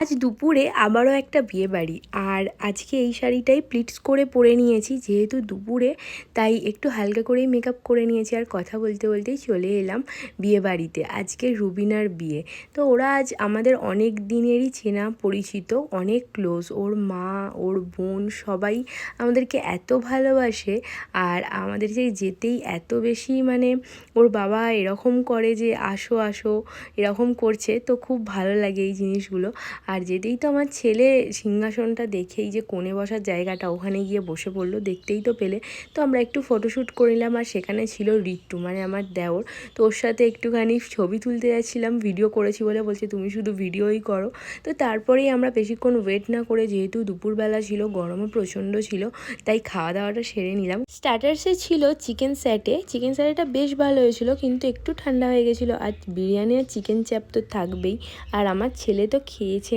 আজ দুপুরে আবারও একটা বিয়েবাড়ি, আর আজকে এই শাড়িটাই প্লিটস করে পরে নিয়েছি যেহেতু দুপুরে, তাই একটু হালকা করেই মেকআপ করে নিয়েছি। আর কথা বলতে বলতেই চলে এলাম বিয়েবাড়িতে। আজকে রুবিনার বিয়ে, তো ওরা আজ আমাদের অনেক দিনেরই চেনা পরিচিত, অনেক ক্লোজ। ওর মা, ওর বোন সবাই আমাদেরকে এত ভালোবাসে, আর আমাদেরকে যেতেই এত বেশি ওর বাবা এরকম করে যে আসো আসো এরকম করছে, তো খুব ভালো লাগে এই জিনিসগুলো। আর যেতেই তো আমার ছেলে সিংহাসনটা দেখেই যে কোণে বসার জায়গাটা, ওখানে গিয়ে বসে পড়লো, দেখতেই তো পেলে। তো আমরা একটু ফটোশ্যুট করে নিলাম, আর সেখানে ছিল রিট্টু আমার দেওর। তো ওর সাথে একটুখানি ছবি তুলতে যাচ্ছিলাম, ভিডিও করেছি বলে বলছে তুমি শুধু ভিডিওই করো। তো তারপরেই আমরা বেশিক্ষণ ওয়েট না করে, যেহেতু দুপুরবেলা ছিল, গরমও প্রচণ্ড ছিল, তাই খাওয়া দাওয়াটা সেরে নিলাম। স্টার্টার্সে ছিল চিকেন স্যাটেটা বেশ ভালো হয়েছিল, কিন্তু একটু ঠান্ডা হয়ে গেছিলো। আর বিরিয়ানি আর চিকেন চাপ তো থাকবেই, আর আমার ছেলে তো খেয়েছে